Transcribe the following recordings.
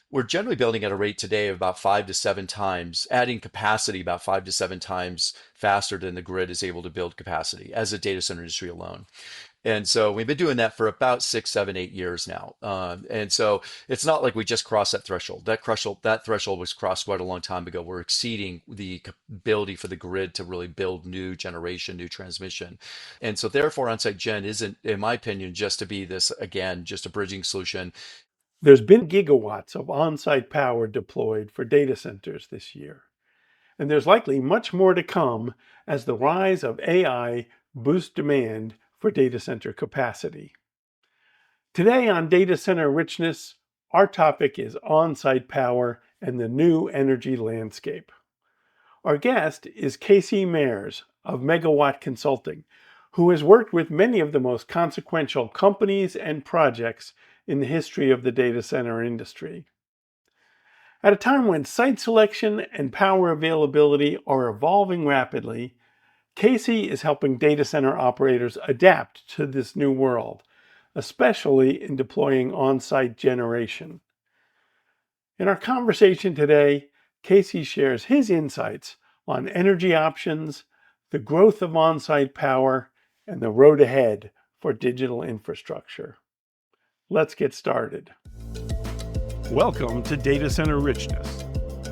We're generally building at a rate today of about 5 to 7 times, adding capacity about 5 to 7 times faster than the grid is able to build capacity as a data center industry alone. And so we've been doing that for about 6, 7, 8 years now. And so it's not like we just crossed that threshold. That threshold was crossed quite a long time ago. We're exceeding the ability for the grid to really build new generation, new transmission. And so therefore, on-site gen isn't, in my opinion, just to be this, again, just a bridging solution. There's been gigawatts of on-site power deployed for data centers this year, and there's likely much more to come as the rise of AI boosts demand for data center capacity. Today on Data Center Richness, our topic is on-site power and the new energy landscape. Our guest is Casey Mayers of Megawatt Consulting, who has worked with many of the most consequential companies and projects in the history of the data center industry. At a time when site selection and power availability are evolving rapidly, Casey is helping data center operators adapt to this new world, especially in deploying on-site generation. In our conversation today, Casey shares his insights on energy options, the growth of on-site power, and the road ahead for digital infrastructure. Let's get started. Welcome to Data Center Richness.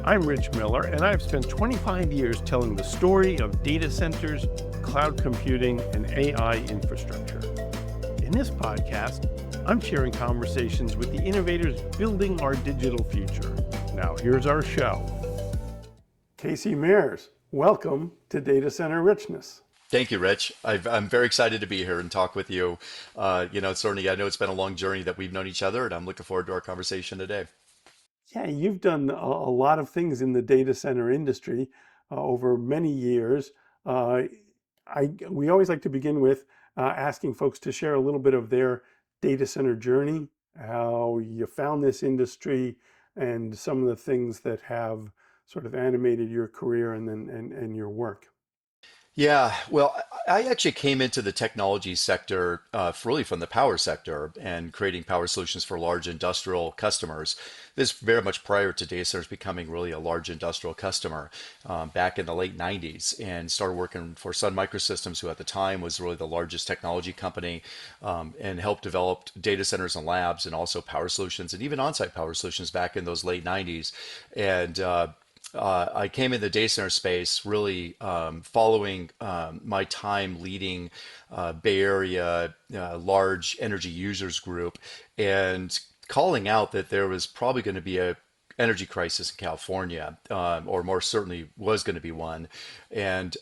I'm Rich Miller, and I've spent 25 years telling the story of data centers, cloud computing, and AI infrastructure. In this podcast, I'm sharing conversations with the innovators building our digital future. Now, here's our show. Casey Mayers, welcome to Data Center Richness. Thank you, Rich. I'm very excited to be here and talk with you. Certainly, I know it's been a long journey that we've known each other, and I'm looking forward to our conversation today. Yeah, you've done a lot of things in the data center industry over many years. Uh, we always like to begin with asking folks to share a little bit of their data center journey, how you found this industry, and some of the things that have sort of animated your career and your work. Yeah, well, I actually came into the technology sector really from the power sector and creating power solutions for large industrial customers. This very much prior to data centers becoming really a large industrial customer back in the late 90s, and started working for Sun Microsystems, who at the time was really the largest technology company, and helped develop data centers and labs and also power solutions and even on-site power solutions back in those late 90s. And I came in the data center space really following my time leading Bay Area large energy users group and calling out that there was probably going to be a energy crisis in California, or more certainly was going to be one. And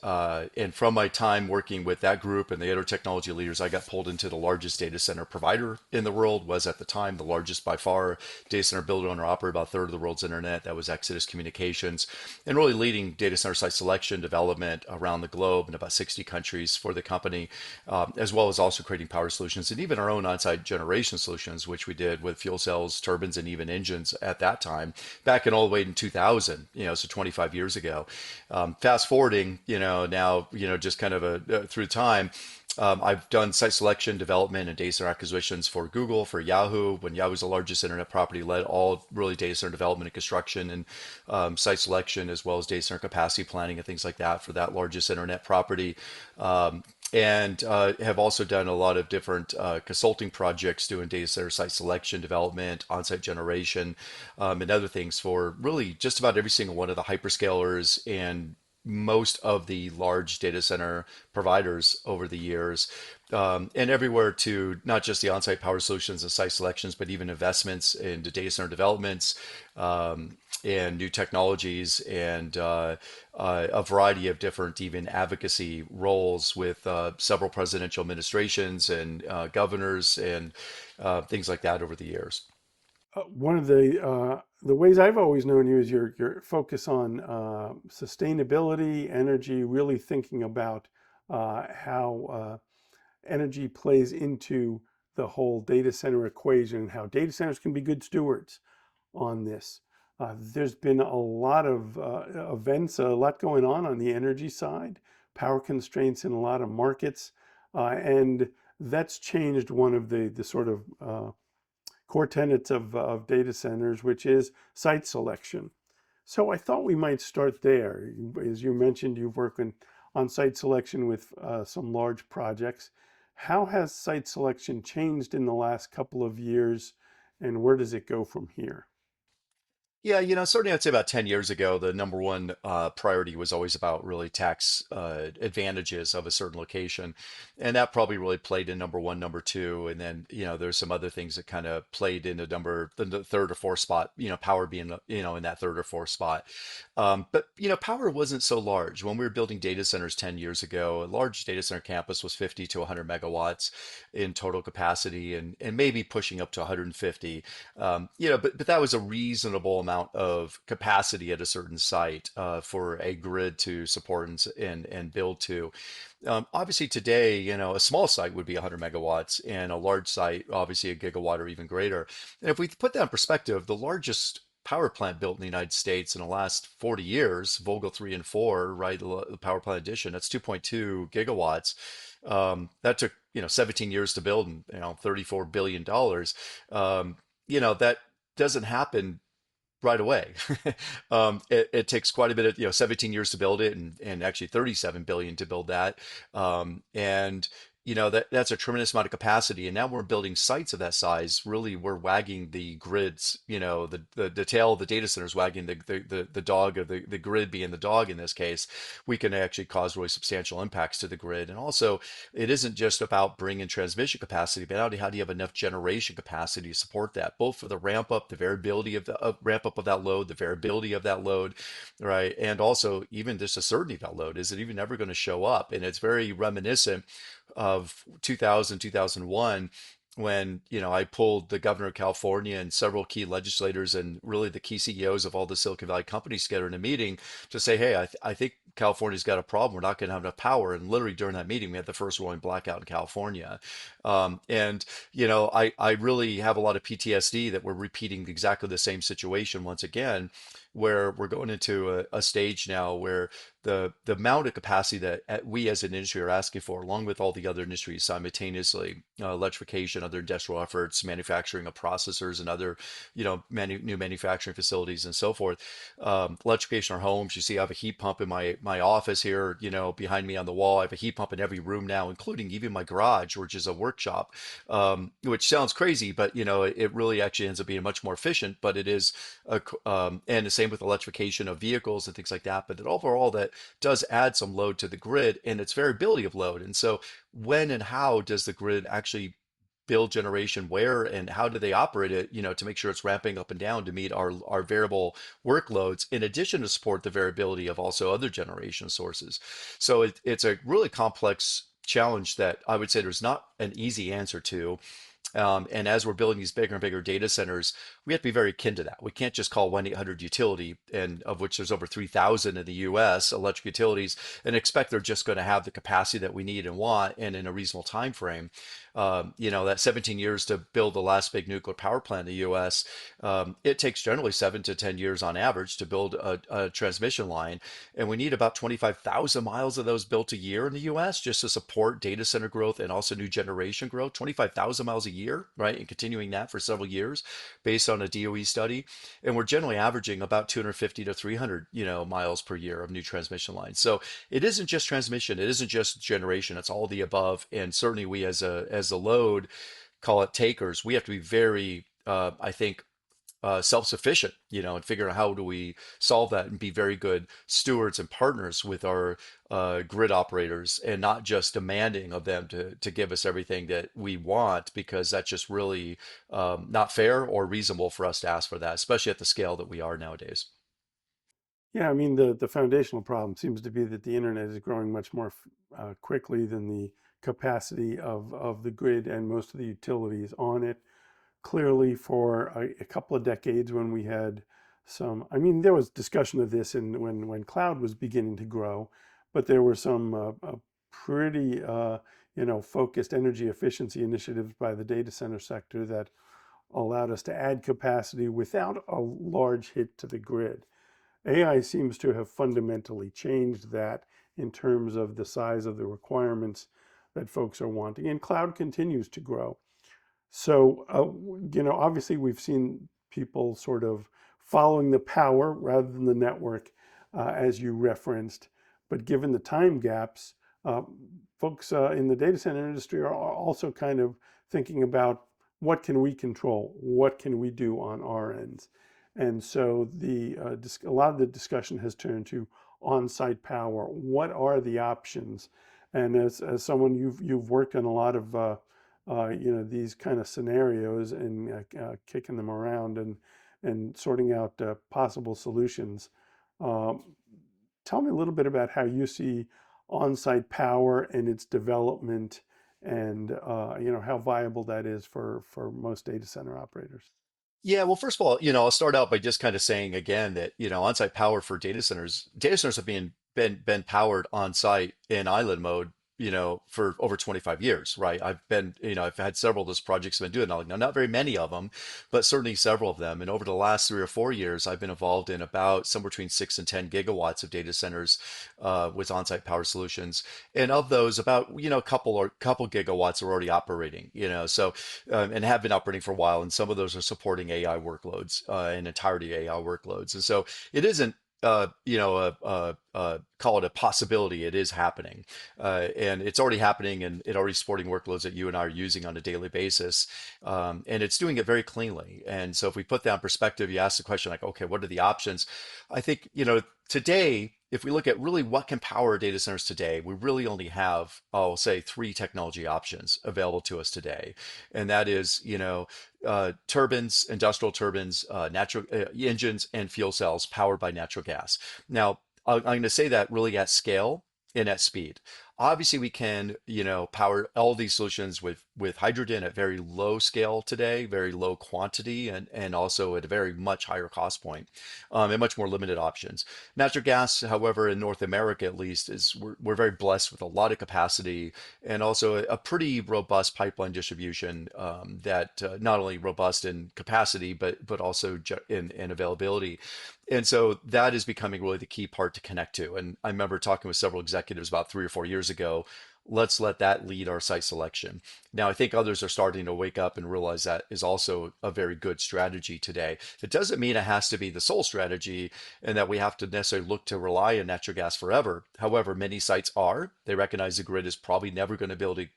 from my time working with that group and the other technology leaders, I got pulled into the largest data center provider in the world. Was at the time the largest by far data center builder owner operator, about a third of the world's internet. That was Exodus Communications, and really leading data center site selection development around the globe in about 60 countries for the company, as well as also creating power solutions and even our own on-site generation solutions, which we did with fuel cells, turbines, and even engines at that time, back in all the way in 2000, so 25 years ago. Fast forwarding, now, just kind of through time, I've done site selection, development, and data center acquisitions for Google, for Yahoo. When Yahoo was the largest internet property, led all really data center development and construction and site selection, as well as data center capacity planning and things like that for that largest internet property. And have also done a lot of different consulting projects doing data center site selection, development, on-site generation, and other things for really just about every single one of the hyperscalers and most of the large data center providers over the years, and everywhere to not just the on-site power solutions and site selections, but even investments into data center developments, and new technologies, and a variety of different even advocacy roles with several presidential administrations and governors and things like that over the years. One of the ways I've always known you is your focus on sustainability, energy, really thinking about how energy plays into the whole data center equation and how data centers can be good stewards on this. There's been a lot of events, a lot going on the energy side, power constraints in a lot of markets, and that's changed one of the sort of core tenets of data centers, which is site selection. So I thought we might start there. As you mentioned, you've worked on site selection with some large projects. How has site selection changed in the last couple of years, and where does it go from here? Yeah, certainly I'd say about 10 years ago, the number one priority was always about really tax advantages of a certain location. And that probably really played in number one, number two. And then, there's some other things that kind of played into the third or fourth spot, power being, in that third or fourth spot. But power wasn't so large. When we were building data centers 10 years ago, a large data center campus was 50 to 100 megawatts in total capacity and maybe pushing up to 150. But that was a reasonable amount of capacity at a certain site for a grid to support and build to. Obviously, today, a small site would be 100 megawatts, and a large site, obviously, a gigawatt or even greater. And if we put that in perspective, the largest power plant built in the United States in the last 40 years, Vogtle 3 and 4, right, the power plant addition, that's 2.2 gigawatts. That took 17 years to build and $34 billion. That doesn't happen right away. It takes quite a bit of, 17 years to build it and actually 37 billion to build that. And that's a tremendous amount of capacity. And now we're building sites of that size. Really, we're wagging the grids, the tail of the data centers wagging the dog of the grid being the dog in this case. We can actually cause really substantial impacts to the grid. And also, it isn't just about bringing transmission capacity, but how do you have enough generation capacity to support that, both for the ramp up, the variability of the ramp up of that load, the variability of that load, right? And also even just the certainty of that load. Is it even ever going to show up? And it's very reminiscent of 2000, 2001 when I pulled the governor of California and several key legislators and really the key CEOs of all the Silicon Valley companies together in a meeting to say, hey, I think California's got a problem. We're not going to have enough power. And literally during that meeting, we had the first rolling blackout in California. I really have a lot of PTSD that we're repeating exactly the same situation once again, where we're going into a stage now where the amount of capacity that we as an industry are asking for, along with all the other industries simultaneously, electrification, other industrial efforts, manufacturing of processors and other, new manufacturing facilities and so forth. Electrification of our homes. You see, I have a heat pump in my office here, behind me on the wall. I have a heat pump in every room now, including even my garage, which is a workshop, which sounds crazy, but it really actually ends up being much more efficient. But it is, and the same with electrification of vehicles and things like that. But overall, that does add some load to the grid and its variability of load. And so, when and how does the grid actually build generation, where and how do they operate it, to make sure it's ramping up and down to meet our variable workloads, in addition to support the variability of also other generation sources. So it's a really complex challenge that I would say there's not an easy answer to. And as we're building these bigger and bigger data centers, we have to be very akin to that. We can't just call 1-800 utility, and of which there's over 3,000 in the US, electric utilities, and expect they're just going to have the capacity that we need and want and in a reasonable time frame. That 17 years to build the last big nuclear power plant in the US, it takes generally 7 to 10 years on average to build a transmission line. And we need about 25,000 miles of those built a year in the US just to support data center growth and also new generation growth. 25,000 miles a year, right? And continuing that for several years based on a DOE study. And we're generally averaging about 250 to 300, miles per year of new transmission lines. So it isn't just transmission, it isn't just generation, it's all the above. And certainly we as a load, call it takers, we have to be very, I think, self-sufficient, and figure out how do we solve that and be very good stewards and partners with our grid operators and not just demanding of them to give us everything that we want, because that's just really not fair or reasonable for us to ask for that, especially at the scale that we are nowadays. Yeah, I mean, the foundational problem seems to be that the internet is growing much more quickly than the capacity of the grid and most of the utilities on it. Clearly, for a couple of decades when we had I mean, there was discussion of this when cloud was beginning to grow, but there were some pretty, focused energy efficiency initiatives by the data center sector that allowed us to add capacity without a large hit to the grid. AI seems to have fundamentally changed that in terms of the size of the requirements that folks are wanting, and cloud continues to grow. So, obviously we've seen people sort of following the power rather than the network, as you referenced. But given the time gaps, uh, folks in the data center industry are also kind of thinking about what can we control, what can we do on our ends, and so a lot of the discussion has turned to on-site power. What are the options? And as someone you've worked on a lot of these kind of scenarios and kicking them around and sorting out possible solutions. Um, Tell me a little bit about how you see on-site power and its development, and how viable that is for most data center operators. Yeah, well, first of all, I'll start out by just kind of saying again that, on-site power for data centers have been powered on site in island mode, for over 25 years, right? I've had several of those projects I've been doing now, not very many of them, but certainly several of them. And over the last 3 or 4 years, I've been involved in about somewhere between 6 and 10 gigawatts of data centers with on-site power solutions. And of those, about, a couple gigawatts are already operating, so and have been operating for a while. And some of those are supporting AI workloads, and entirety AI workloads. And so it isn't, call it a possibility. It is happening, and it's already happening, and it already supporting workloads that you and I are using on a daily basis, and it's doing it very cleanly. And so, if we put that in perspective, you ask the question like, okay, what are the options? I think today, if we look at really what can power data centers today, we really only have, I'll say, three technology options available to us today, and that is, turbines, industrial turbines, natural engines, and fuel cells powered by natural gas. Now, I'm going to say that really at scale and at speed. Obviously, we can, power all these solutions with hydrogen at very low scale today, very low quantity, and also at a very much higher cost point, and much more limited options. Natural gas, however, in North America at least, is we're very blessed with a lot of capacity and also a pretty robust pipeline distribution, that not only robust in capacity but also in availability. And so that is becoming really the key part to connect to. And I remember talking with several executives about 3 or 4 years ago. Let's let that lead our site selection. Now, I think others are starting to wake up and realize that is also a very good strategy today. It doesn't mean it has to be the sole strategy and that we have to necessarily look to rely on natural gas forever. However, many sites are. They recognize the grid is probably never going to be able to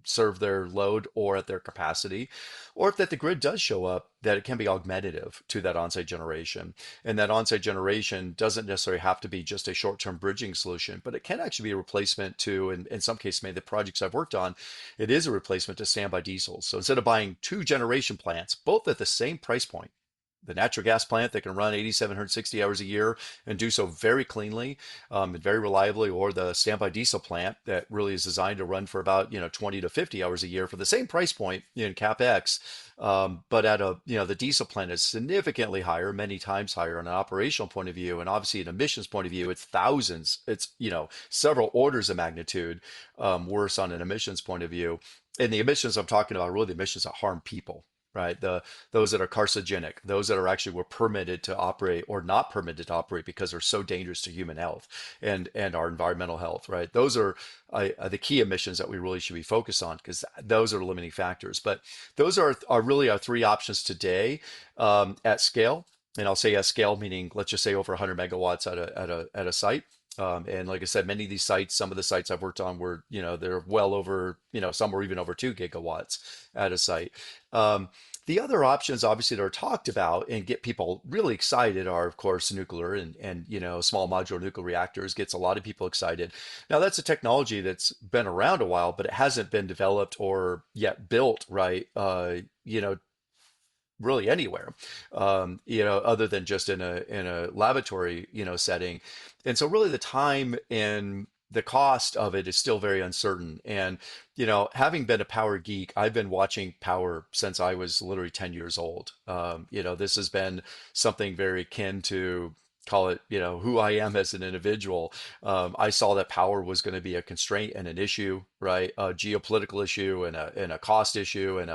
serve their load or at their capacity, or if that the grid does show up, that it can be augmentative to that on-site generation. And that on-site generation doesn't necessarily have to be just a short-term bridging solution, but it can actually be a replacement to, in some cases, maybe the projects I've worked on, it is a replacement to standby diesels. So instead of buying two generation plants, both at the same price point, the natural gas plant that can run 8,760 hours a year and do so very cleanly, and very reliably, or the standby diesel plant that really is designed to run for about 20 to 50 hours a year for the same price point in capex. But at the diesel plant is significantly higher, many times higher on an operational point of view, and obviously an emissions point of view, it's thousands, it's several orders of magnitude worse on an emissions point of view. And the emissions I'm talking about are really the emissions that harm people, right? Those that are carcinogenic, those that are actually were permitted to operate or not permitted to operate because they're so dangerous to human health and our environmental health, right? Those are the key emissions that we really should be focused on because those are limiting factors. But those are really our three options today, at scale. And I'll say at scale, meaning let's just say over 100 megawatts at a site. And like I said, many of these sites, some of the sites I've worked on were, they're well over, some were even over 2 gigawatts at a site. Um, the other options, obviously, that are talked about and get people really excited are, of course, nuclear and small modular nuclear reactors gets a lot of people excited. Now, that's a technology that's been around a while, but it hasn't been developed or yet built, right? Really anywhere, other than just in a laboratory, setting. And so really the time and the cost of it is still very uncertain. And, having been a power geek, I've been watching power since I was literally 10 years old. This has been something very akin to call it, who I am as an individual. I saw that power was going to be a constraint and an issue, right? A geopolitical issue and a cost issue and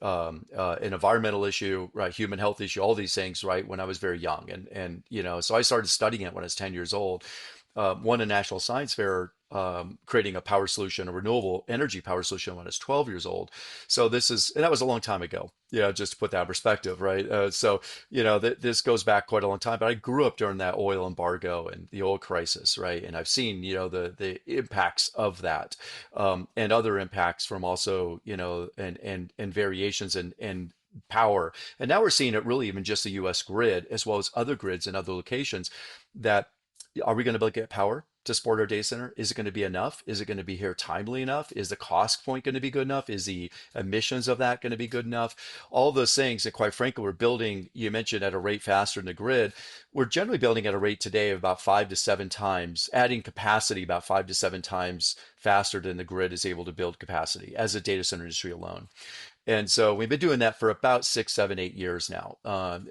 an environmental issue, right? Human health issue, all these things, right? When I was very young, and so I started studying it when I was 10 years old. Won a national science fair creating a power solution, a renewable energy power solution when I was 12 years old. So this is, and that was a long time ago. Yeah, just to put that in perspective, right? So, this goes back quite a long time, but I grew up during that oil embargo and the oil crisis, right? And I've seen, the impacts of that, and other impacts from also, and variations and power. And now we're seeing it really even just the US grid, as well as other grids in other locations that are we going to be able to get power to support our data center? Is it going to be enough? Is it going to be here timely enough? Is the cost point going to be good enough? Is the emissions of that going to be good enough? All those things. And quite frankly, we're building, you mentioned at a rate faster than the grid. We're generally building at a rate today of about 5 to 7 times, adding capacity about 5 to 7 times faster than the grid is able to build capacity as a data center industry alone. And so we've been doing that for about 6, 7, 8 years now.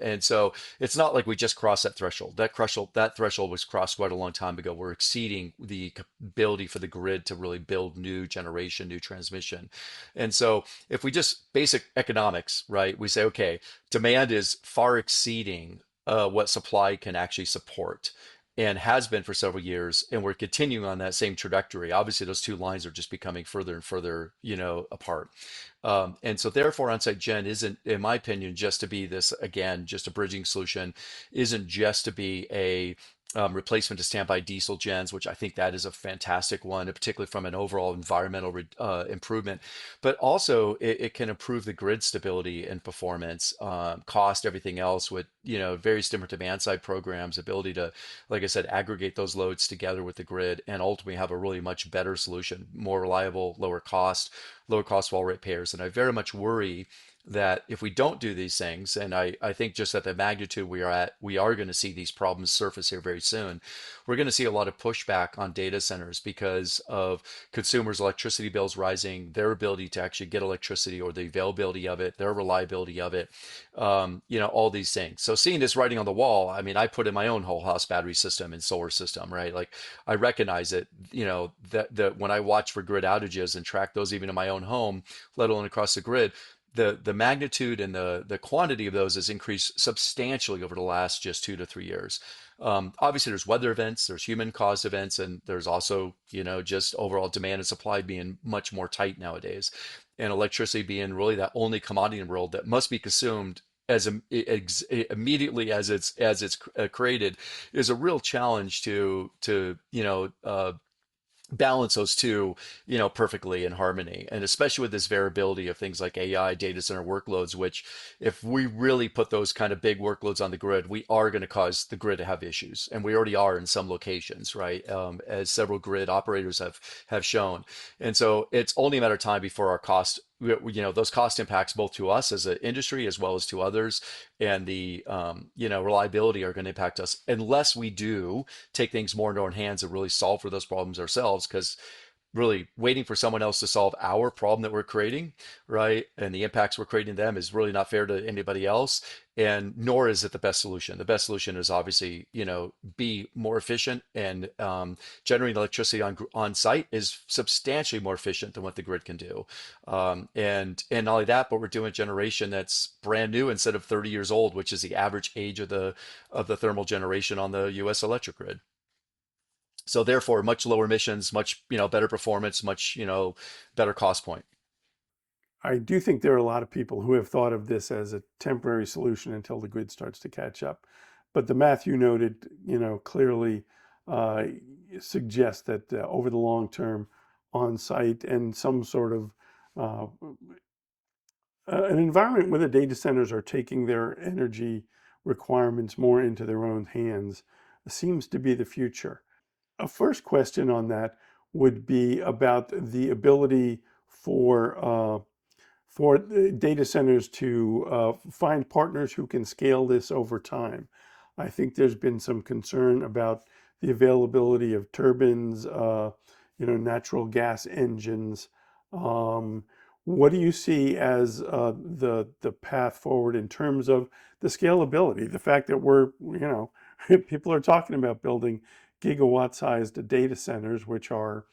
And so it's not like we just crossed that threshold. That threshold was crossed quite a long time ago. We're exceeding the ability for the grid to really build new generation, new transmission. And so if we just basic economics, right, we say, okay, demand is far exceeding what supply can actually support. And has been for several years, and we're continuing on that same trajectory. Obviously, those two lines are just becoming further and further, apart. And so therefore, on-site gen isn't, in my opinion, just to be this, again, just a bridging solution, isn't just to be a replacement to standby diesel gens, which I think that is a fantastic one, particularly from an overall environmental improvement. But also, it can improve the grid stability and performance, cost, everything else with, various different demand side programs, ability to, like I said, aggregate those loads together with the grid and ultimately have a really much better solution, more reliable, lower cost for all ratepayers. And I very much worry that if we don't do these things, and I think just at the magnitude we are at, we are going to see these problems surface here very soon. We're going to see a lot of pushback on data centers because of consumers' electricity bills rising, their ability to actually get electricity or the availability of it, their reliability of it, all these things. So seeing this writing on the wall, I mean, I put in my own whole house battery system and solar system, right? Like I recognize it, that when I watch for grid outages and track those even in my own home, let alone across the grid, the magnitude and the quantity of those has increased substantially over the last just 2 to 3 years. Obviously, there's weather events, there's human caused events, and there's also, just overall demand and supply being much more tight nowadays, and electricity being really that only commodity in the world that must be consumed immediately as it's created is a real challenge to balance those two, perfectly in harmony. And especially with this variability of things like AI data center workloads, which if we really put those kind of big workloads on the grid, we are going to cause the grid to have issues. And we already are in some locations, right? As several grid operators have shown. And so it's only a matter of time before our cost, those cost impacts both to us as an industry as well as to others, and the reliability are going to impact us unless we do take things more into our own hands and really solve for those problems ourselves. Because really waiting for someone else to solve our problem that we're creating, right? And the impacts we're creating them is really not fair to anybody else. And nor is it the best solution. The best solution is obviously, be more efficient, and generating electricity on site is substantially more efficient than what the grid can do. And not only that, but we're doing a generation that's brand new instead of 30 years old, which is the average age of the thermal generation on the U.S. electric grid. So therefore, much lower emissions, much, better performance, much, better cost point. I do think there are a lot of people who have thought of this as a temporary solution until the grid starts to catch up. But the math you noted, clearly uh, suggests that over the long term, on site and some sort of uh, an environment where the data centers are taking their energy requirements more into their own hands seems to be the future. A first question on that would be about the ability for data centers to find partners who can scale this over time. I think there's been some concern about the availability of turbines, natural gas engines. Um, what do you see as the path forward in terms of the scalability? The fact that people are talking about building gigawatt-sized data centers, which are,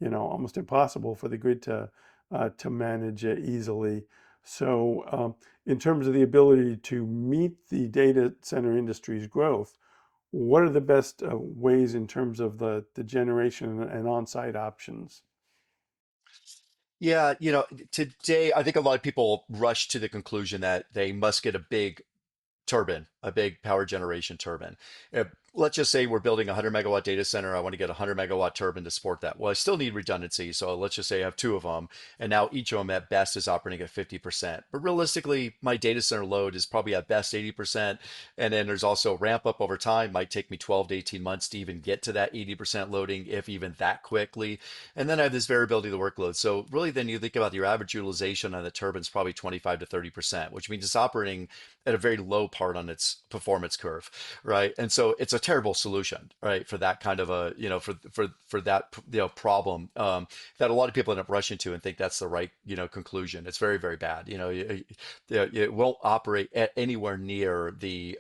almost impossible for the grid to manage easily. So, in terms of the ability to meet the data center industry's growth, what are the best ways in terms of the generation and on-site options? Yeah, today I think a lot of people rush to the conclusion that they must get a big turbine, a big power generation turbine. Let's just say we're building a 100 megawatt data center. I want to get a 100 megawatt turbine to support that. Well, I still need redundancy. So let's just say I have two of them. And now each of them at best is operating at 50%. But realistically, my data center load is probably at best 80%. And then there's also ramp up over time. Might take me 12 to 18 months to even get to that 80% loading, if even that quickly. And then I have this variability of the workload. So really, then you think about your average utilization on the turbine is probably 25 to 30%, which means it's operating at a very low part on its performance curve, right? And so it's a terrible solution, right, for that kind of a, for that problem that a lot of people end up rushing to and think that's the right conclusion. It's very very bad. It won't operate at anywhere near the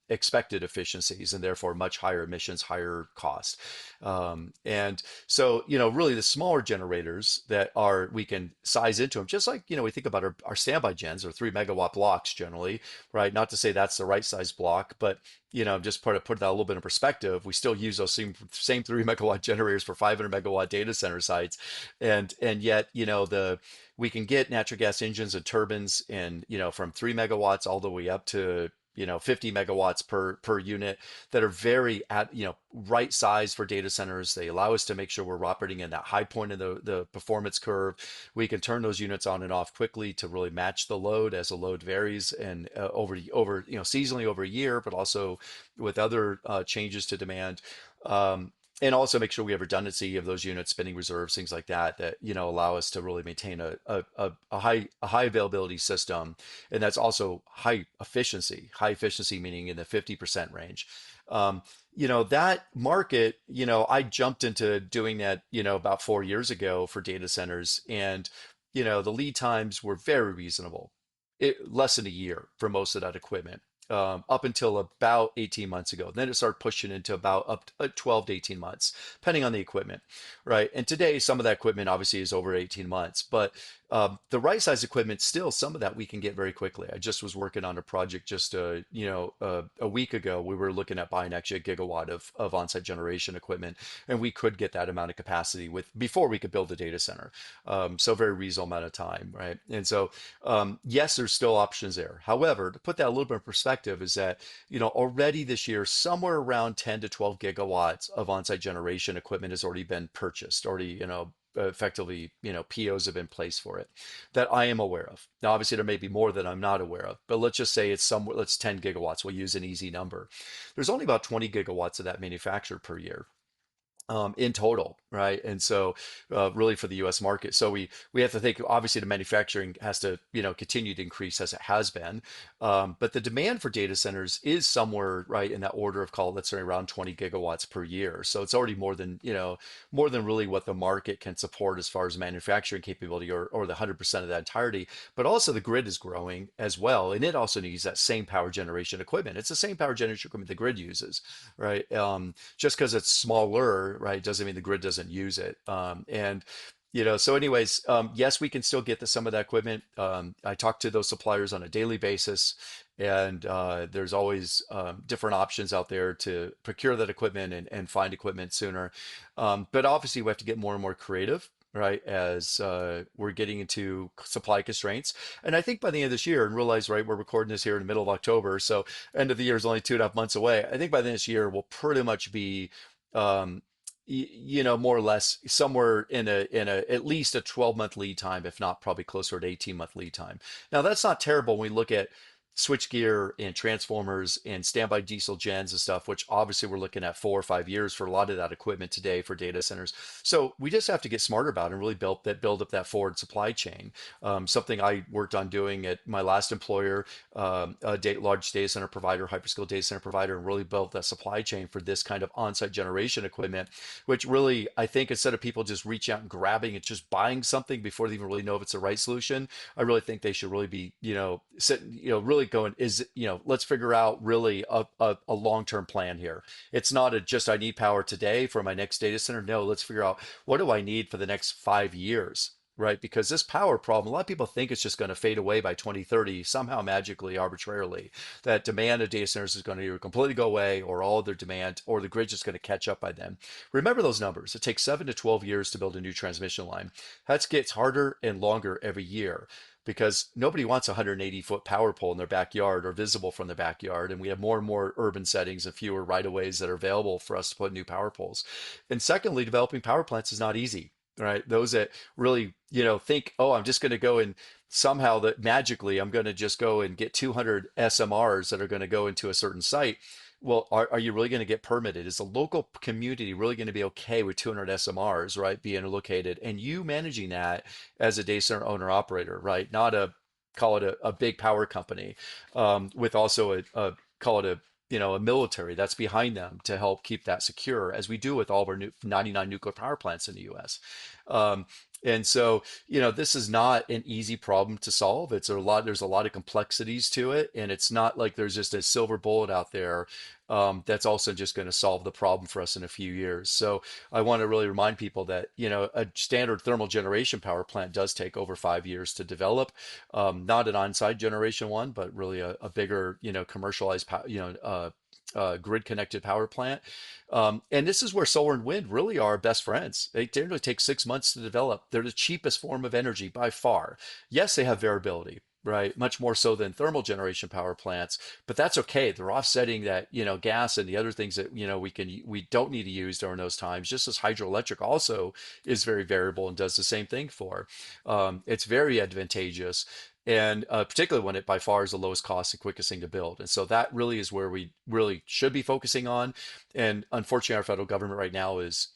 expected efficiencies and therefore much higher emissions, higher cost. And so really the smaller generators that are we can size into them, just like we think about our standby gens or 3 megawatt blocks generally, right? Not to say that's the right size block, but just put that a little bit in perspective. We still use those same 3 megawatt generators for 500 megawatt data center sites, and yet the we can get natural gas engines and turbines and from 3 megawatts all the way up to 50 megawatts per unit that are very at right size for data centers. They allow us to make sure we're operating in that high point of the performance curve. We can turn those units on and off quickly to really match the load as the load varies and over seasonally over a year, but also with other changes to demand. And also make sure we have redundancy of those units, spinning reserves, things like that, that allow us to really maintain a high availability system, and that's also high efficiency. High efficiency meaning in the 50% range. That market, I jumped into doing that, about 4 years ago for data centers, and the lead times were very reasonable. Less than a year for most of that equipment. Up until about 18 months ago. Then it started pushing into about up to 12 to 18 months, depending on the equipment, right? And today, some of that equipment obviously is over 18 months, but the right size equipment, still some of that we can get very quickly. I just was working on a project just a week ago. We were looking at buying actually a gigawatt of on-site generation equipment, and we could get that amount of capacity with before we could build a data center. So very reasonable amount of time, right? And so yes, there's still options there. However, to put that a little bit in perspective, is that already this year, somewhere around 10 to 12 gigawatts of on-site generation equipment has already been purchased, already effectively POs have been placed for it that I am aware of. Now, obviously, there may be more that I'm not aware of, but let's just say it's somewhere. Let's 10 gigawatts. We'll use an easy number. There's only about 20 gigawatts of that manufactured per year in total, right? And so, really for the U.S. market, so we have to think. Obviously, the manufacturing has to continue to increase as it has been, but the demand for data centers is somewhere right in that order of call. Let's say around 20 gigawatts per year. So it's already more than really what the market can support as far as manufacturing capability or the 100% of that entirety. But also the grid is growing as well, and it also needs that same power generation equipment. It's the same power generation equipment the grid uses, right? Just because it's smaller, right, doesn't mean the grid doesn't use it. And so anyways, yes, we can still get some of that equipment. I talk to those suppliers on a daily basis, and there's always different options out there to procure that equipment and find equipment sooner. But obviously, we have to get more and more creative, right, as we're getting into supply constraints. And I think by the end of this year, and realize, right, we're recording this here in the middle of October, so end of the year is only 2.5 months away. I think by the end of this year, we'll pretty much be um, more or less somewhere in a at least a 12-month lead time, if not probably closer to 18-month lead time. Now that's not terrible when we look at switchgear and transformers and standby diesel gens and stuff, which obviously we're looking at 4 or 5 years for a lot of that equipment today for data centers. So we just have to get smarter about it and really build up that forward supply chain. Something I worked on doing at my last employer, large data center provider, hyperscale data center provider, and really built that supply chain for this kind of on-site generation equipment, which really, I think instead of people just reaching out and grabbing and just buying something before they even really know if it's the right solution, I really think they should really be, sitting, really going is, let's figure out really a long-term plan here. It's not just I need power today for my next data center. No, let's figure out what do I need for the next 5 years. right? Because this power problem, a lot of people think it's just going to fade away by 2030, somehow magically, arbitrarily, that demand of data centers is going to either completely go away or all of their demand, or the grid's just going to catch up by then. Remember those numbers. It takes 7 to 12 years to build a new transmission line. That gets harder and longer every year because nobody wants a 180-foot power pole in their backyard or visible from their backyard. And we have more and more urban settings and fewer right of ways that are available for us to put new power poles. And secondly, developing power plants is not easy, right? Those that really, think, oh, I'm just going to go and somehow that magically I'm going to just go and get 200 SMRs that are going to go into a certain site. Well, are you really going to get permitted? Is the local community really going to be okay with 200 SMRs, right, being located, and you managing that as a data center owner operator, right? Not a call it a big power company, with also a call it a military that's behind them to help keep that secure, as we do with all of our 99 nuclear power plants in the U.S. Um, and so, this is not an easy problem to solve. There's a lot of complexities to it, and it's not like there's just a silver bullet out there that's also just going to solve the problem for us in a few years. So I want to really remind people that, a standard thermal generation power plant does take over 5 years to develop. Not an on-site generation one, but really a bigger, commercialized, grid connected power plant. And this is where solar and wind really are best friends. They generally take 6 months to develop. They're the cheapest form of energy by far. Yes, they have variability, right? Much more so than thermal generation power plants, but that's okay. They're offsetting that, gas and the other things that, we don't need to use during those times, just as hydroelectric also is very variable and does the same thing for. It's very advantageous. And particularly when it by far is the lowest cost and quickest thing to build. And so that really is where we really should be focusing on. And unfortunately, our federal government right now is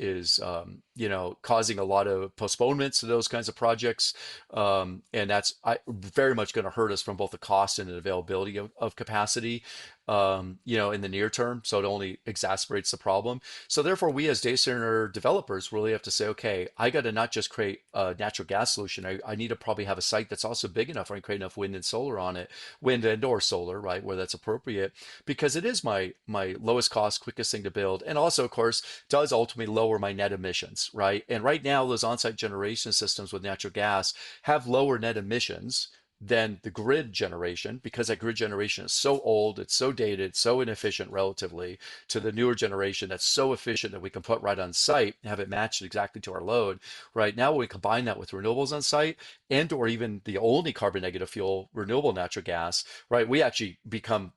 causing a lot of postponements to those kinds of projects, and that's very much going to hurt us from both the cost and the availability of capacity, in the near term. So it only exacerbates the problem. So therefore, we as data center developers really have to say, okay, I got to not just create a natural gas solution. I need to probably have a site that's also big enough where I can create enough wind and solar on it, wind and or solar, right, where that's appropriate, because it is my lowest cost, quickest thing to build, and also, of course, does ultimately lower my net emissions, right? And right now, those on-site generation systems with natural gas have lower net emissions than the grid generation, because that grid generation is so old, it's so dated, so inefficient relatively to the newer generation that's so efficient that we can put right on site and have it matched exactly to our load. Right now, when we combine that with renewables on site and or even the only carbon negative fuel, renewable natural gas, right, we actually become,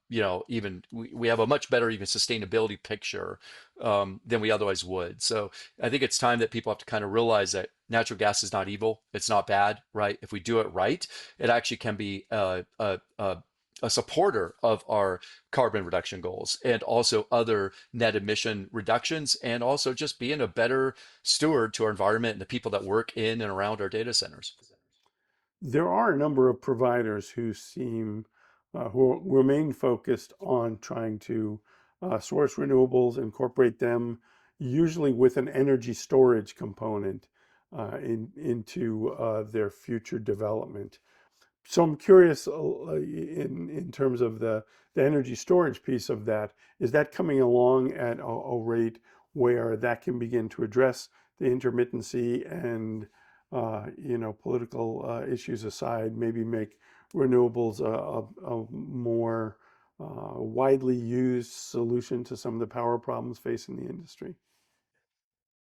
even we have a much better even sustainability picture than we otherwise would. So I think it's time that people have to kind of realize that natural gas is not evil. It's not bad, right? If we do it right, it actually can be a supporter of our carbon reduction goals and also other net emission reductions, and also just being a better steward to our environment and the people that work in and around our data centers. There are a number of providers who seem who remain focused on trying to source renewables, incorporate them, usually with an energy storage component into their future development. So I'm curious, in terms of the energy storage piece of that, is that coming along at a rate where that can begin to address the intermittency and political issues aside, maybe make renewables a more widely used solution to some of the power problems facing the industry?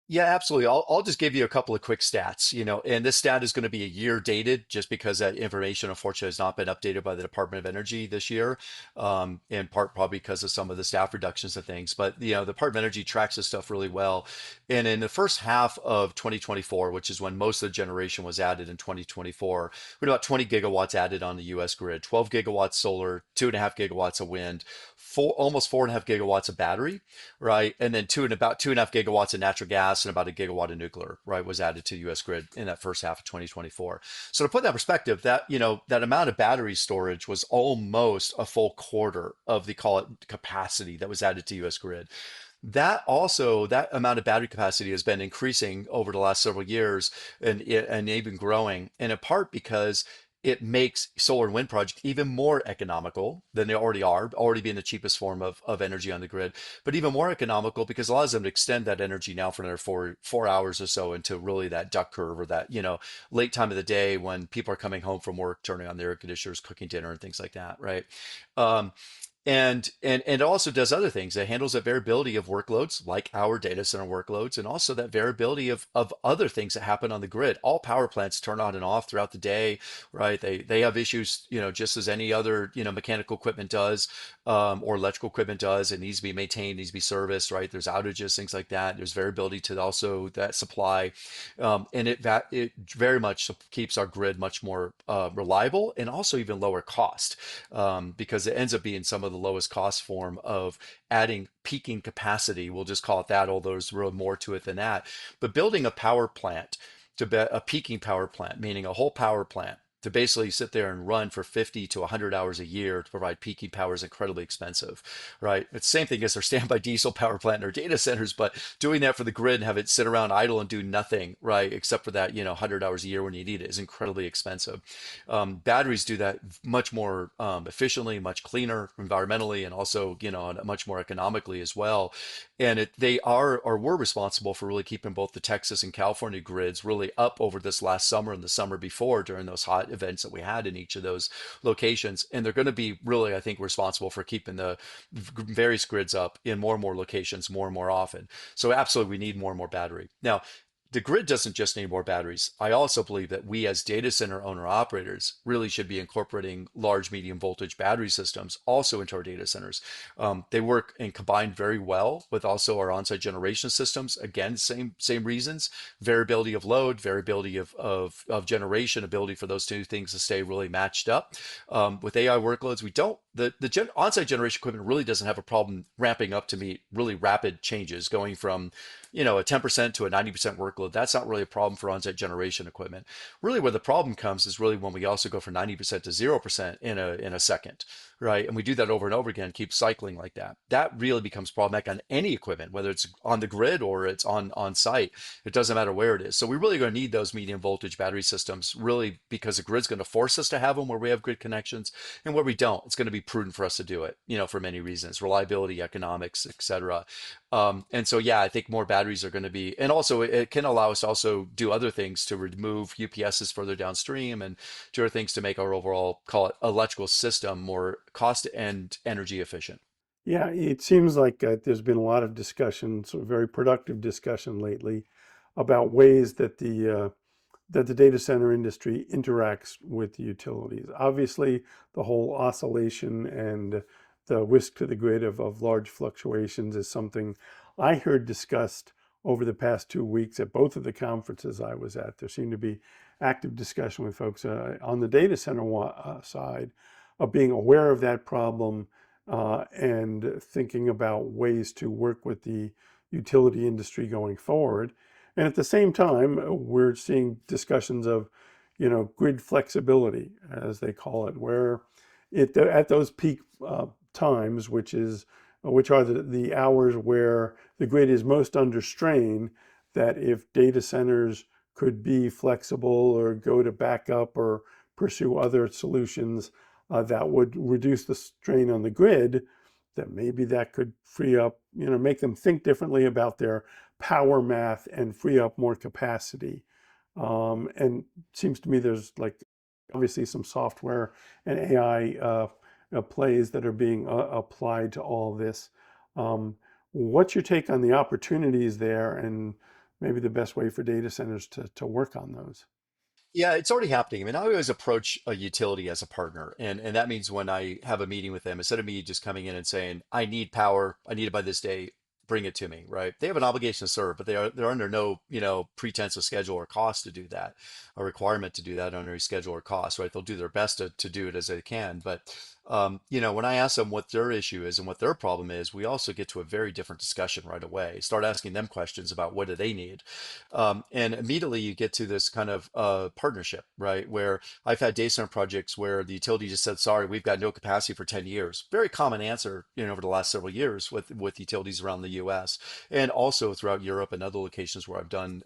Yeah, absolutely. I'll just give you a couple of quick stats, and this stat is going to be a year dated just because that information, unfortunately, has not been updated by the Department of Energy this year, in part probably because of some of the staff reductions and things. But, the Department of Energy tracks this stuff really well. And in the first half of 2024, which is when most of the generation was added in 2024, we had about 20 gigawatts added on the US grid, 12 gigawatts solar, 2.5 gigawatts of wind, almost 4.5 gigawatts of battery, right? And then about 2.5 gigawatts of natural gas and about a gigawatt of nuclear, right, was added to U.S. grid in that first half of 2024. So to put that in perspective, that amount of battery storage was almost a full quarter of the call it capacity that was added to U.S. grid. That amount of battery capacity has been increasing over the last several years, and even growing, and in part because it makes solar and wind projects even more economical than they already are, already being the cheapest form of energy on the grid, but even more economical because it allows them to extend that energy now for another four hours or so into really that duck curve, or that, late time of the day when people are coming home from work, turning on their air conditioners, cooking dinner and things like that, right? Um, and it also does other things. It handles that variability of workloads, like our data center workloads, and also that variability of other things that happen on the grid. All power plants turn on and off throughout the day, right? They have issues, just as any other, mechanical equipment does, or electrical equipment does. It needs to be maintained, needs to be serviced, right? There's outages, things like that. There's variability to also that supply, and it very much keeps our grid much more reliable and also even lower cost, because it ends up being some of the lowest cost form of adding peaking capacity. We'll just call it that, although there's really more to it than that. But building a power plant, a peaking power plant, meaning a whole power plant, to basically sit there and run for 50 to 100 hours a year to provide peaking power is incredibly expensive, right? It's the same thing as our standby diesel power plant in our data centers, but doing that for the grid and have it sit around idle and do nothing, right, except for that, 100 hours a year when you need it, is incredibly expensive. Batteries do that much more efficiently, much cleaner environmentally, and also, much more economically as well. And they are or were responsible for really keeping both the Texas and California grids really up over this last summer and the summer before during those hot events that we had in each of those locations. And they're going to be really, I think, responsible for keeping the various grids up in more and more locations more and more often. So absolutely, we need more and more battery. Now, the grid doesn't just need more batteries. I also believe that we as data center owner operators really should be incorporating large medium voltage battery systems also into our data centers. They work and combine very well with also our on-site generation systems. Again, same reasons: variability of load, variability of generation, ability for those two things to stay really matched up. With AI workloads, we don't. The on-site generation equipment really doesn't have a problem ramping up to meet really rapid changes, going from a 10% to a 90% workload. That's not really a problem for on-site generation equipment. Really, where the problem comes is really when we also go from 90% to 0% in a second, right? And we do that over and over again, keep cycling like that. That really becomes problematic on any equipment, whether it's on the grid or it's on site. It doesn't matter where it is. So we really going to need those medium voltage battery systems, really, because the grid's going to force us to have them where we have grid connections, and where we don't, it's going to be prudent for us to do it, for many reasons: reliability, economics, etc. And so, yeah, I think more batteries are going to be, and also it can allow us to also do other things to remove UPSs further downstream and do other things to make our overall, call it, electrical system more cost and energy efficient. Yeah, it seems like there's been a lot of discussion, sort of very productive discussion lately, about ways that the data center industry interacts with the utilities. Obviously, the whole oscillation and the risk to the grid of large fluctuations is something I heard discussed over the past 2 weeks at both of the conferences I was at. There seemed to be active discussion with folks on the data center side of being aware of that problem, and thinking about ways to work with the utility industry going forward. And at the same time, we're seeing discussions of, grid flexibility, as they call it, where at those peak times, which are the hours where the grid is most under strain, that if data centers could be flexible or go to backup or pursue other solutions that would reduce the strain on the grid, that maybe that could free up, make them think differently about their power math and free up more capacity. And it seems to me there's like obviously some software and AI plays that are being applied to all this. Um, what's your take on the opportunities there, and maybe the best way for data centers to work on those? Yeah, it's already happening. I mean, I always approach a utility as a partner. And that means when I have a meeting with them, instead of me just coming in and saying, I need power, I need it by this day, bring it to me, right? They have an obligation to serve, but they're under no, pretense of schedule or cost to do that, a requirement to do that under a schedule or cost, right? They'll do their best to do it as they can. But When I ask them what their issue is and what their problem is, we also get to a very different discussion right away. Start asking them questions about what do they need. And immediately you get to this kind of partnership, right? Where I've had data center projects where the utility just said, sorry, we've got no capacity for 10 years. Very common answer, over the last several years with utilities around the US and also throughout Europe and other locations where I've done,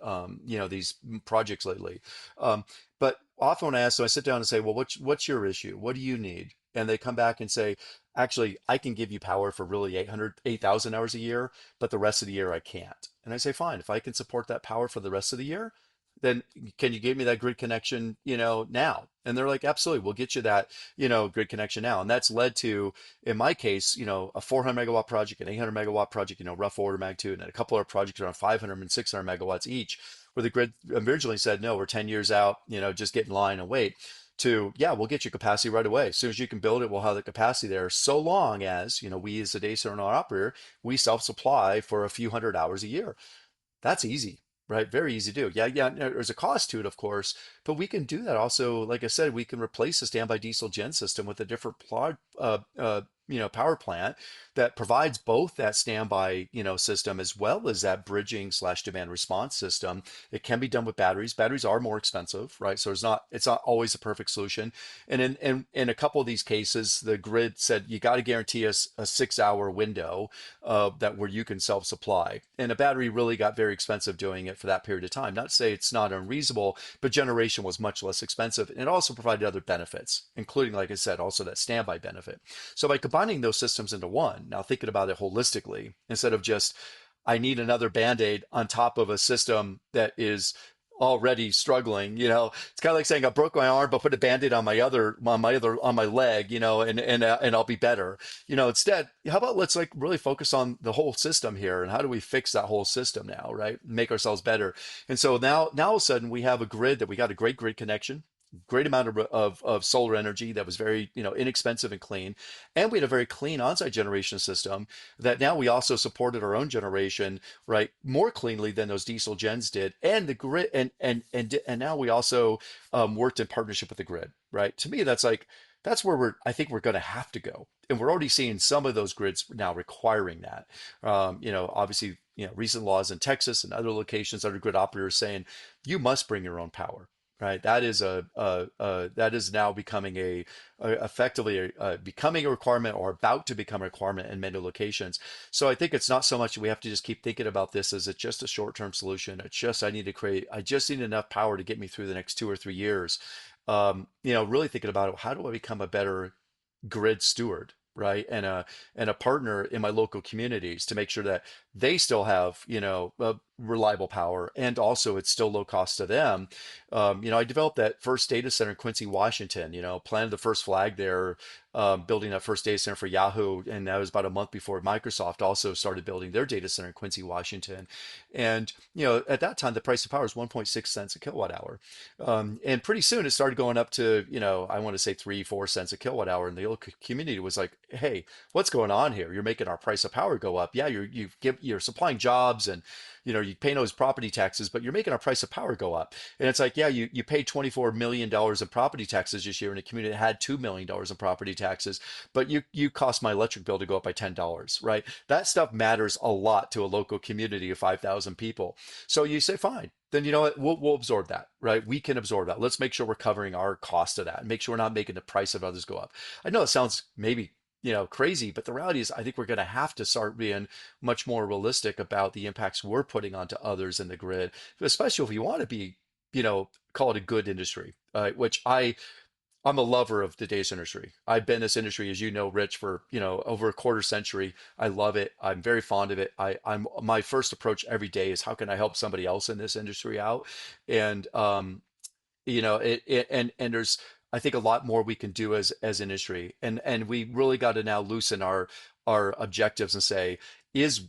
these projects lately. But often when I ask them, I sit down and say, well, what's your issue? What do you need? And they come back and say, actually, I can give you power for really 8,000 hours a year, but the rest of the year I can't. And I say, fine, if I can support that power for the rest of the year, then can you give me that grid connection, now? And they're like, absolutely, we'll get you that, grid connection now. And that's led to, in my case, a 400 megawatt project, an 800 megawatt project, rough order magnitude, and a couple of projects around 500 and 600 megawatts each, where the grid originally said, no, we're 10 years out, just get in line and wait. To, yeah, we'll get you capacity right away. As soon as you can build it, we'll have the capacity there. So long as, we as a data center operator, we self-supply for a few hundred hours a year. That's easy, right? Very easy to do. Yeah, yeah. There's a cost to it, of course, but we can do that. Also, like I said, we can replace the standby diesel gen system with a different power plant that provides both that standby, system as well as that bridging slash demand response system. It can be done with batteries. Batteries are more expensive, right? So it's not always a perfect solution. And in a couple of these cases, the grid said you got to guarantee us a 6 hour window that where you can self-supply. And a battery really got very expensive doing it for that period of time. Not to say it's not unreasonable, but generation was much less expensive. And it also provided other benefits, including, like I said, also that standby benefit. So by combining those systems into one, now thinking about it holistically, instead of just, I need another band-aid on top of a system that is already struggling. It's kind of like saying I broke my arm, but put a band-aid on my leg, and I'll be better. Instead, how about let's like really focus on the whole system here and how do we fix that whole system now, right? Make ourselves better. And so now all of a sudden we have a grid that we got a great grid connection, great amount of solar energy that was very inexpensive and clean, and we had a very clean on-site generation system that now we also supported our own generation right more cleanly than those diesel gens did, and the grid and now we also worked in partnership with the grid, right? To me, that's where I think we're going to have to go, and we're already seeing some of those grids now requiring that. Obviously, recent laws in Texas and other locations under grid operators saying you must bring your own power. Right, that is that is now becoming effectively becoming a requirement or about to become a requirement in many locations. So I think it's not so much we have to just keep thinking about this as it's just a short-term solution. It's just I just need enough power to get me through the next 2 or 3 years. Really thinking about how do I become a better grid steward, right? And a partner in my local communities to make sure that they still have, reliable power and also it's still low cost to them. I developed that first data center in Quincy, Washington, planted the first flag there, building that first data center for Yahoo. And that was about a month before Microsoft also started building their data center in Quincy, Washington. And, at that time, the price of power was 1.6 cents a kilowatt hour. And pretty soon it started going up to, I want to say 3, 4 cents a kilowatt hour. And the local community was like, hey, what's going on here? You're making our price of power go up. Yeah, you're supplying jobs and, you pay those property taxes, but you're making our price of power go up. And it's like, yeah, you paid $24 million in property taxes this year in a community that had $2 million in property taxes, but you cost my electric bill to go up by $10, right? That stuff matters a lot to a local community of 5,000 people. So you say, fine, then you know what, we'll absorb that, right? We can absorb that. Let's make sure we're covering our cost of that and make sure we're not making the price of others go up. I know it sounds maybe crazy, but the reality is I think we're going to have to start being much more realistic about the impacts we're putting onto others in the grid, especially if we want to be, call it a good industry, which I'm a lover of the data center industry. I've been in this industry, as you know, Rich, for over a quarter century. I love it. I'm very fond of it. I'm my first approach every day is how can I help somebody else in this industry out, and and there's I think a lot more we can do as an industry, and we really got to now loosen our objectives and say, is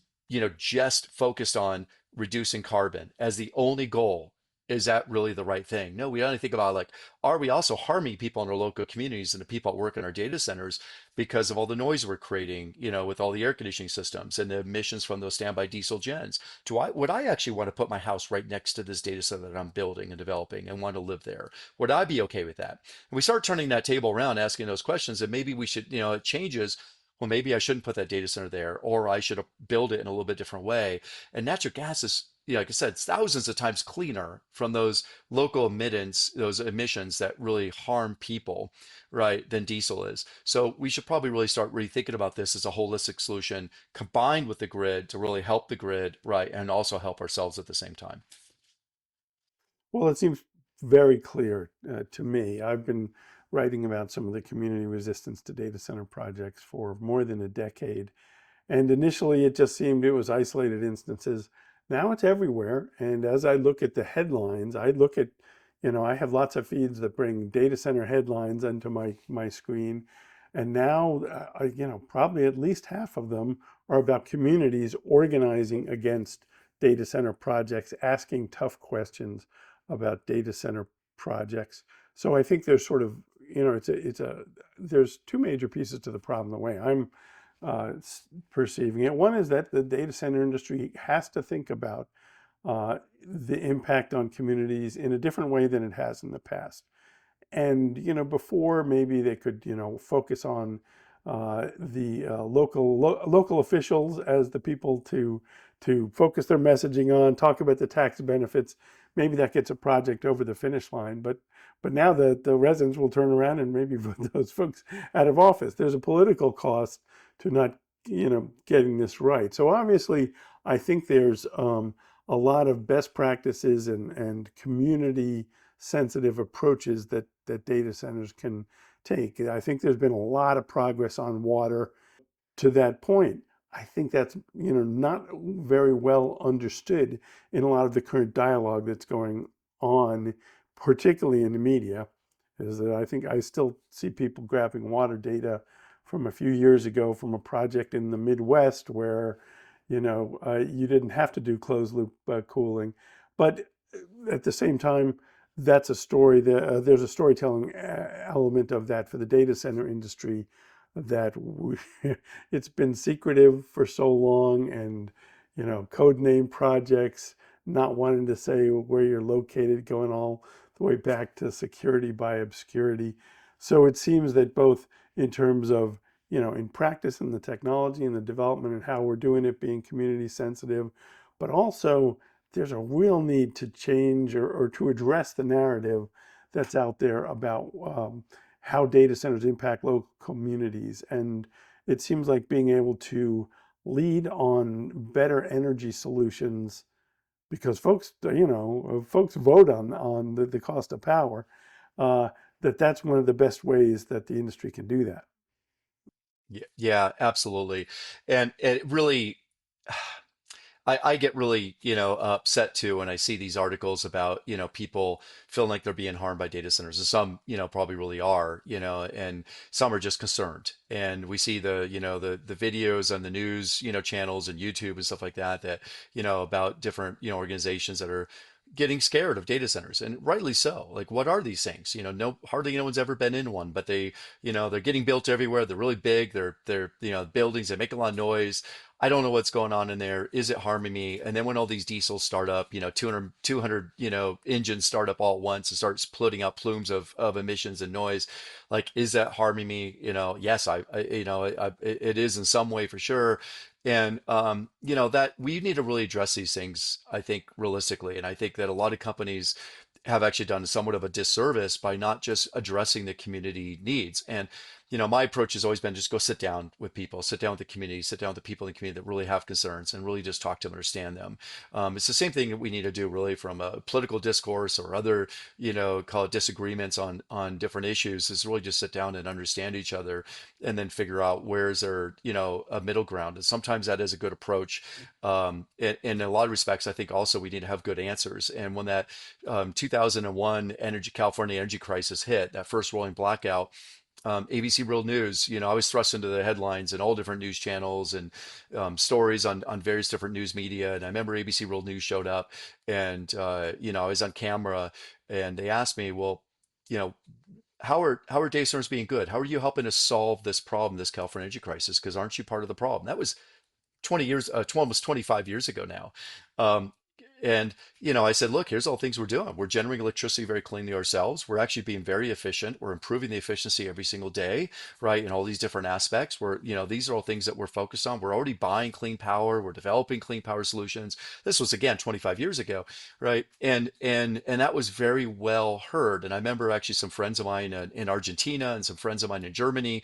just focused on reducing carbon as the only goal is that really the right thing? No, we only think about like, are we also harming people in our local communities and the people that work in our data centers because of all the noise we're creating, with all the air conditioning systems and the emissions from those standby diesel gens? Would I actually want to put my house right next to this data center that I'm building and developing and want to live there? Would I be okay with that? And we start turning that table around, asking those questions, and maybe we should, it changes. Well, maybe I shouldn't put that data center there, or I should build it in a little bit different way. And natural gas is, like I said, it's thousands of times cleaner from those local emittents, those emissions that really harm people, right, than diesel is. So we should probably really start rethinking about this as a holistic solution combined with the grid to really help the grid, right, and also help ourselves at the same time. Well, it seems very clear to me. I've been writing about some of the community resistance to data center projects for more than a decade. And initially, it just seemed it was isolated instances. Now it's everywhere. And as I look at the headlines, I look at, I have lots of feeds that bring data center headlines onto my screen. And now, probably at least half of them are about communities organizing against data center projects, asking tough questions about data center projects. So I think there's sort of, there's two major pieces to the problem, the way I'm uh, perceiving it. One is that the data center industry has to think about the impact on communities in a different way than it has in the past. And before maybe they could focus on the local officials as the people to focus their messaging on, talk about the tax benefits. Maybe that gets a project over the finish line. But now the residents will turn around and maybe vote those folks out of office. There's a political cost to not getting this right. So obviously, I think there's a lot of best practices and community sensitive approaches that data centers can take. I think there's been a lot of progress on water to that point. I think that's not very well understood in a lot of the current dialogue that's going on, particularly in the media. Is that I think I still see people grabbing water data from a few years ago from a project in the Midwest where you didn't have to do closed loop cooling, but at the same time, that's a story that there's a storytelling element of that for the data center industry that it's been secretive for so long, and code name projects, not wanting to say where you're located, going all the way back to security by obscurity. So it seems that both in terms of in practice and the technology and the development and how we're doing it being community sensitive, but also there's a real need to change or to address the narrative that's out there about how data centers impact local communities. And it seems like being able to lead on better energy solutions, because folks vote on the cost of power, uh, that's one of the best ways that the industry can do that. Yeah, yeah, absolutely. And it really, I get really, upset too when I see these articles about, people feeling like they're being harmed by data centers. And some, probably really are, and some are just concerned. And we see the videos on the news, channels and YouTube and stuff like that, about different, organizations that are getting scared of data centers, and rightly so. Like, what are these things? Hardly no one's ever been in one, but they're getting built everywhere. They're really big. They're, buildings. They make a lot of noise. I don't know what's going on in there. Is it harming me? And then when all these diesels start up, 200, engines start up all at once and starts putting out plumes of emissions and noise, like, is that harming me? Yes, it is in some way for sure. And, that we need to really address these things, I think, realistically. And I think that a lot of companies have actually done somewhat of a disservice by not just addressing the community needs. And, my approach has always been just go sit down with people, sit down with the community, sit down with the people in the community that really have concerns and really just talk to them, understand them. It's the same thing that we need to do really from a political discourse or other, call it disagreements on different issues, is really just sit down and understand each other and then figure out where is there, a middle ground. And sometimes that is a good approach. In a lot of respects, I think also we need to have good answers. And when that 2001 California energy crisis hit, that first rolling blackout, ABC World News, I was thrust into the headlines and all different news channels and stories on various different news media. And I remember ABC World News showed up, and I was on camera, and they asked me, well, you know, how are data centers being good? How are you helping us solve this problem, this California energy crisis? Because aren't you part of the problem? That was 20 years, almost 25 years ago now. Um, and, I said, look, here's all the things we're doing. We're generating electricity very cleanly ourselves. We're actually being very efficient. We're improving the efficiency every single day, right? In all these different aspects. These are all things that we're focused on. We're already buying clean power. We're developing clean power solutions. This was again 25 years ago, right? And that was very well heard. And I remember actually some friends of mine in Argentina and some friends of mine in Germany,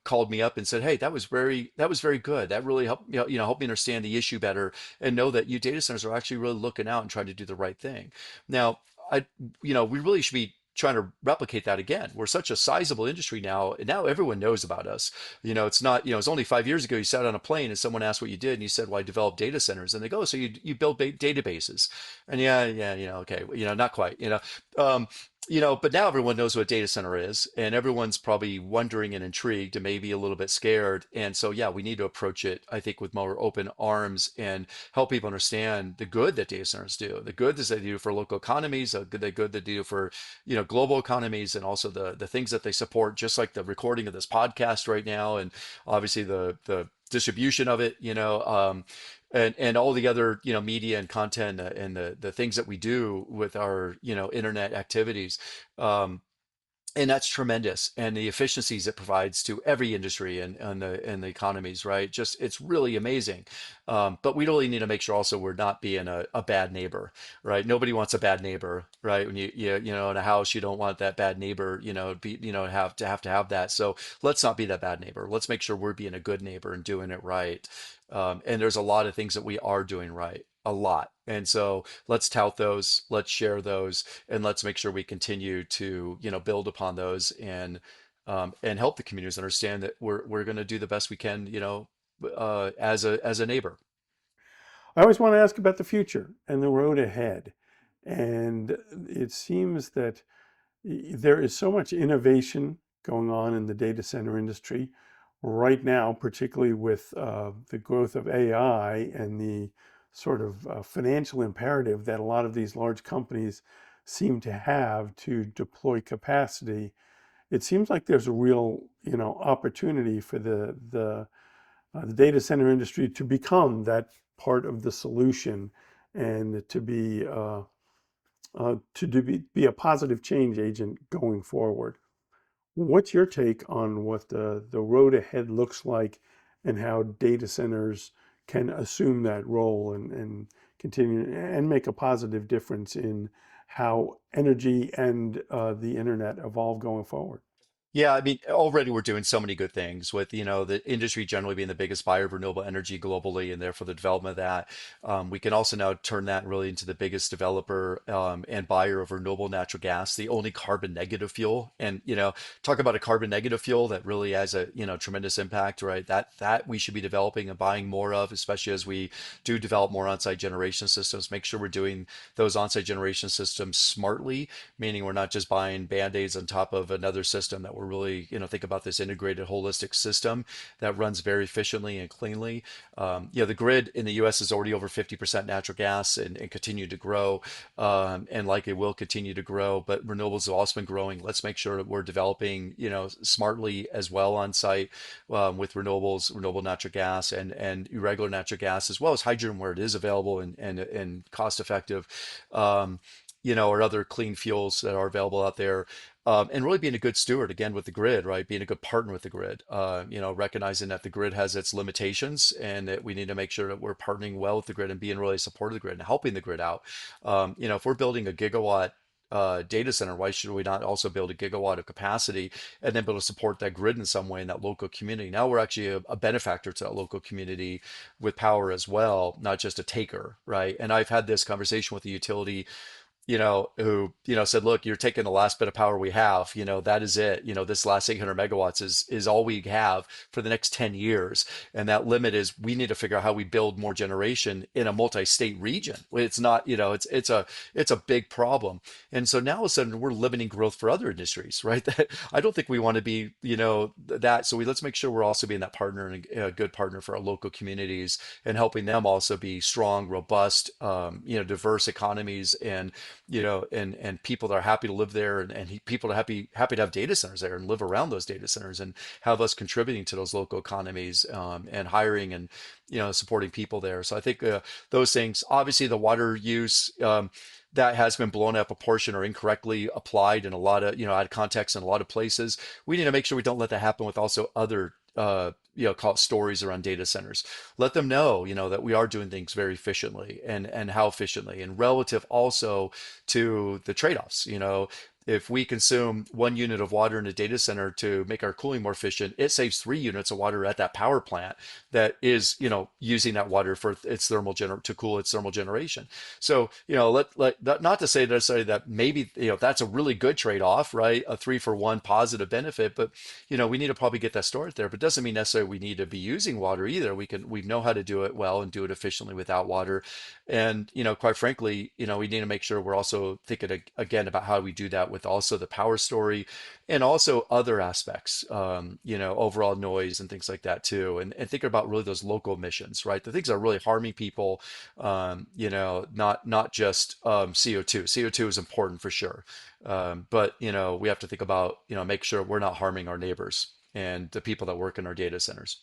called me up and said, "Hey, that was very good. That really helped, help me understand the issue better and know that you data centers are actually really looking out and trying to do the right thing." Now, I, we really should be trying to replicate that again. We're such a sizable industry now, and now everyone knows about us. It's not, it's only 5 years ago you sat on a plane and someone asked what you did, and you said, "Well, I developed data centers," and they go, "So you build databases?" And yeah, yeah, okay, not quite, but now everyone knows what a data center is, and everyone's probably wondering and intrigued and maybe a little bit scared. And so, yeah, we need to approach it, I think, with more open arms and help people understand the good that data centers do, the good that they do for local economies, the good they do for, global economies, and also the things that they support, just like the recording of this podcast right now, and obviously the distribution of it, and all the other media and content, and the things that we do with our internet activities. um, and that's tremendous, and the efficiencies it provides to every industry and the economies, right? Just it's really amazing. But we really need to make sure also we're not being a bad neighbor, right? Nobody wants a bad neighbor, right? When in a house, you don't want that bad neighbor, be have that. So let's not be that bad neighbor. Let's make sure we're being a good neighbor and doing it right. And there's a lot of things that we are doing right, a lot. And so let's tout those, let's share those, and let's make sure we continue to build upon those, and help the communities understand that we're going to do the best we can, as a neighbor. I always want to ask about the future and the road ahead. And it seems that there is so much innovation going on in the data center industry right now, particularly with the growth of AI and the sort of financial imperative that a lot of these large companies seem to have to deploy capacity. It seems like there's a real, opportunity for the data center industry to become that part of the solution and to be a positive change agent going forward. What's your take on what the road ahead looks like and how data centers can assume that role and continue and make a positive difference in how energy and the internet evolve going forward? Yeah, I mean, already we're doing so many good things with, the industry generally being the biggest buyer of renewable energy globally, and therefore the development of that. We can also now turn that really into the biggest developer, and buyer of renewable natural gas, the only carbon negative fuel. And, talk about a carbon negative fuel that really has a, tremendous impact, right? That we should be developing and buying more of, especially as we do develop more on-site generation systems. Make sure we're doing those on-site generation systems smartly, meaning we're not just buying band-aids on top of another system, that we're really, think about this integrated holistic system that runs very efficiently and cleanly. The grid in the US is already over 50% natural gas, and continue to grow, and likely will continue to grow, but renewables have also been growing. Let's make sure that we're developing, smartly as well on site, with renewables, renewable natural gas, and irregular natural gas, as well as hydrogen where it is available and cost effective. Or other clean fuels that are available out there. And really being a good steward again with the grid, right? Being a good partner with the grid, recognizing that the grid has its limitations, and that we need to make sure that we're partnering well with the grid and being really supportive of the grid and helping the grid out. If we're building a gigawatt data center, why should we not also build a gigawatt of capacity and then be able to support that grid in some way in that local community? Now we're actually a benefactor to that local community with power as well, not just a taker, right? And I've had this conversation with the utility, who, said, look, you're taking the last bit of power we have, that is it. This last 800 megawatts is all we have for the next 10 years. And that limit is we need to figure out how we build more generation in a multi-state region. It's not, it's a big problem. And so now all of a sudden we're limiting growth for other industries, right? I don't think we want to be, that. So let's make sure we're also being that partner and a good partner for our local communities and helping them also be strong, robust, diverse economies and people that are happy to live there and people are happy to have data centers there and live around those data centers and have us contributing to those local economies and hiring and supporting people there. So I think those things, obviously the water use. That has been blown out of proportion or incorrectly applied in a lot of, out of context in a lot of places. We need to make sure we don't let that happen with also other, call it stories around data centers. Let them know, that we are doing things very efficiently and how efficiently and relative also to the trade-offs. If we consume 1 unit of water in a data center to make our cooling more efficient, it saves 3 units of water at that power plant that is, using that water for its to cool its thermal generation. So, not to say necessarily that maybe, that's a really good trade-off, right? A 3-for-1 positive benefit, but, we need to probably get that stored there, but it doesn't mean necessarily we need to be using water either. We know how to do it well and do it efficiently without water. And, quite frankly, we need to make sure we're also thinking again about how we do that with also the power story and also other aspects, overall noise and things like that too. And thinking about really those local emissions, right? The things that are really harming people, not just CO2. CO2 is important for sure. But, we have to think about, make sure we're not harming our neighbors and the people that work in our data centers.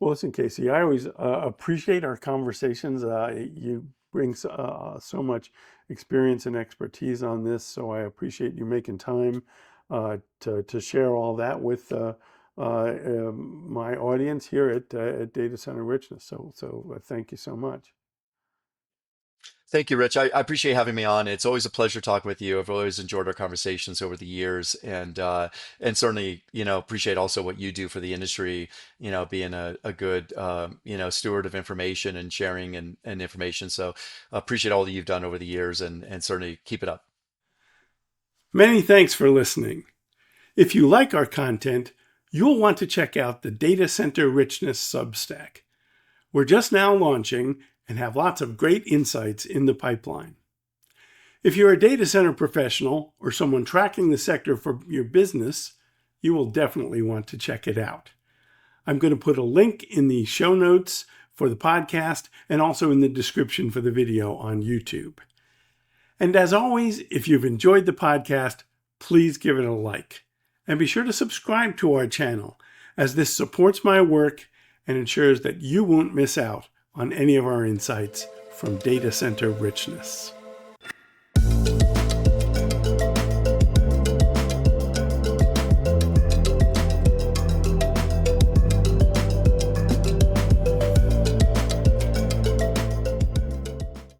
Well, listen, Casey, I always appreciate our conversations. You bring so much experience and expertise on this, so I appreciate you making time to share all that with my audience here at Data Center Richness. So thank you so much. Thank you, Rich. I appreciate having me on. It's always a pleasure talking with you. I've always enjoyed our conversations over the years, and certainly, appreciate also what you do for the industry. Being a good, steward of information and sharing and information. So, appreciate all that you've done over the years, and certainly keep it up. Many thanks for listening. If you like our content, you'll want to check out the Data Center Richness Substack. We're just now launching and have lots of great insights in the pipeline. If you're a data center professional or someone tracking the sector for your business, you will definitely want to check it out. I'm going to put a link in the show notes for the podcast and also in the description for the video on YouTube. And as always, if you've enjoyed the podcast, please give it a like. And be sure to subscribe to our channel, as this supports my work and ensures that you won't miss out on any of our insights from Data Center Richness.